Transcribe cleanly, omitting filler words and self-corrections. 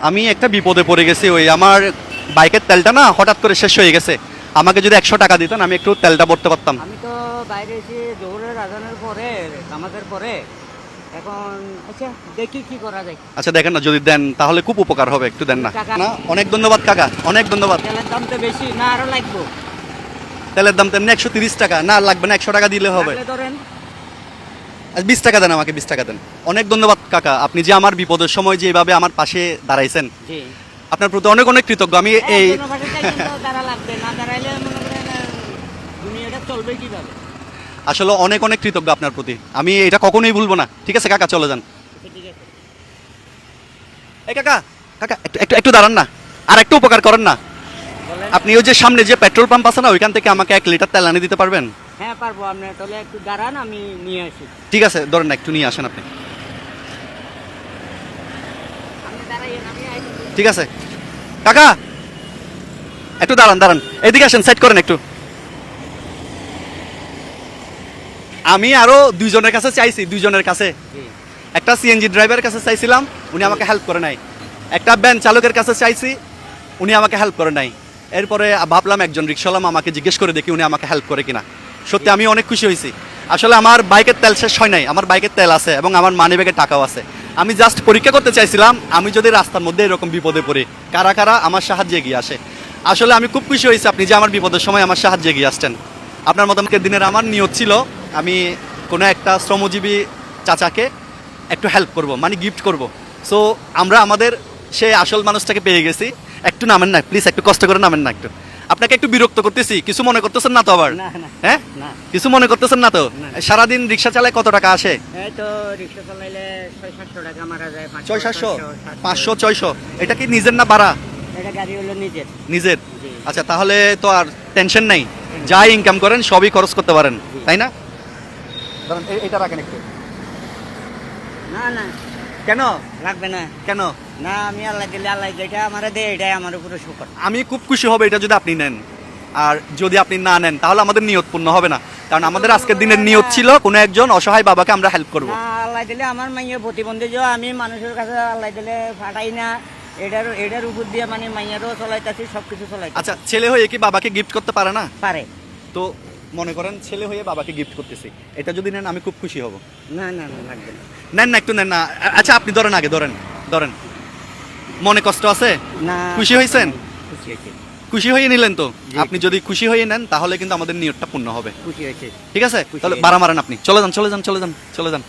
আমি একটা বিপদে পড়ে গেছি, ওই আমার বাইকের তেলটা না হঠাৎ করে শেষ হয়ে গেছে। আমাকে যদি 100 টাকা দিতেন আমি একটু তেলটা ভরতে পারতাম। আমি তো বাইরে এসে জোহরের আজানের পরে নামাজের পরে এখন আচ্ছা দেখি কি করা যায়। আচ্ছা দেখেন না, যদি দেন তাহলে খুব উপকার হবে, একটু দেন না। টাকা না, অনেক ধন্যবাদ কাকা, অনেক ধন্যবাদ। তেলের দাম তো বেশি না, আরো লাগবে। তেলের দাম তো এমনি 130 টাকা, না লাগবে না, 100 টাকা দিলে হবে। লাগলে ধরেন 20 টাকা দেন, আমাকে 20 টাকা দেন। অনেক ধন্যবাদ কাকা, আপনি যে আমার বিপদের সময় যে এইভাবে আমার পাশে দাঁড়াইছেন, জি আপনার প্রতি অনেক অনেক কৃতজ্ঞ আমি। এই দাঁড়া লাগবে না, দাঁড়াইলে মনে করেন দুনিয়াটা চলবে কিভাবে। আসলে অনেক অনেক কৃতজ্ঞ আপনার প্রতি, আমি এটা কখনোই ভুলবো না। ঠিক আছে কাকা, চলে যান। আচ্ছা, ঠিক আছে। এই কাকা, কাকা একটু একটু একটু দাঁড়ান না, আর একটু উপকার করেন না। বলেন। আপনি ওই যে সামনে যে পেট্রোল পাম্প আছে না, ওইখান থেকে আমাকে 1 লিটার তেল আনিয়ে দিতে পারবেন? হ্যাঁ পারবো, আপনি তাহলে একটু দাঁড়ান, আমি নিয়ে আসি। ঠিক আছে, ধরেন না, একটু নিয়ে আসেন আপনি। আপনি দাঁড়াইয়েন, আমি আইছি। ঠিক আছে কাকা, একটু দাঁড়ান দাঁড়ান, এদিকে আসেন, সাইড করেন একটু। আমি আরো দুইজনের কাছে চাইছি, দুইজনের কাছে। জি একটা সিএনজি ড্রাইভারের কাছে চাইছিলাম, উনি আমাকে হেল্প করে নাই। একটা ভ্যান চালকের কাছে চাইছি, উনি আমাকে হেল্প করে নাই। এরপরে ভাবলাম একজন রিক্সাওয়ালা আমাকে জিজ্ঞেস করে দেখি উনি আমাকে হেল্প করে কিনা। সত্যি আমি অনেক খুশি হয়েছি। আসলে আমার বাইকের তেল শেষ হয় নাই, আমার বাইকের তেল আছে এবং আমার মানি ব্যাগের টাকাও আছে। আমি জাস্ট পরীক্ষা করতে চাইছিলাম, আমি যদি রাস্তার মধ্যে এরকম বিপদে পড়ি, কারা কারা আমার সাহায্যে এগিয়ে আসে। আসলে আমি খুব খুশি হয়েছি আপনি যে আমার বিপদের সময় আমার সাহায্যে এগিয়ে আসছেন। আপনার মতামতের দিনের আমার নিয়ত ছিল আমি কোনো একটা শ্রমজীবী চাচাকে একটু হেল্প করব, মানে গিফট করব। সো আমরা আমাদের সেই আসল মানুষটাকে পেয়ে গেছি। একটু নামেন না প্লিজ, একটু কষ্ট করে নামেন না। একটু আপনাকে একটু বিরক্ত করতেছি, কিছু মনে করতেছেন না তো আবার? না না হ্যাঁ, না, কিছু মনে করতেছেন না তো? না। সারাদিন রিক্সা চালায় কত টাকা আসে? এই তো রিক্সা চালাইলে 600-700 টাকা মারা যায়। 600, 500, 600, এটা কি নিজের না ভাড়া? এটা গাড়ি হলো নিজের। নিজের। জি। আচ্ছা, তাহলে তো আর টেনশন নাই, যাই ইনকাম করেন সবই খরচ করতে পারেন, জি। তাই না? ধরেন এটা রাখেন একটু। না না কেন লাগবে না। কেন? না, আমি আল্লাহ দিলে আল্লাহ যেটা আমার দেয় এটাই আমার উপরে শুকর। আমি খুব খুশি হব এটা যদি আপনি নেন, আর যদি আপনি না নেন তাহলে আমাদের নিয়ত পূর্ণ হবে না। কারণ আমাদের আজকের দিনের নিয়ত ছিল কোনো একজন অসহায় বাবাকে আমরা হেল্প করব। না, আল্লাহ দিলে আমার মাইয়া প্রতিবন্ধী যে আমি মানুষের কাছে আল্লাহ দিলে ফাটাই না। এটার উপর দিয়ে মানে মাইয়ারও চলাইতেছি, সবকিছু চলাইতেছি। আচ্ছা, ছেলে হয়ে কি বাবাকে গিফট করতে পারে না? পারে। তো মনে করেন ছেলে হয়ে বাবাকে গিফট করতেছি, এটা যদি নেন আমি খুব খুশি হব। না না না, লাগবে না। নেন না, একটু নেন না। আচ্ছা আপনি ধরেন, আগে ধরেন ধরেন। মনে কষ্ট আছে? না, খুশি হয়েছেন? খুশি হয়েছে। খুশি হয়ে নিলেন তো? জি। আপনি যদি খুশি হয়ে নেন তাহলে কিন্তু আমাদের নিয়তটা পূর্ণ হবে। খুশি হয়েছে। ঠিক আছে, খুশি তাহলে হয়েছি। বাড়া মারেন আপনি, চলে যান চলে যান চলে যান চলে যান।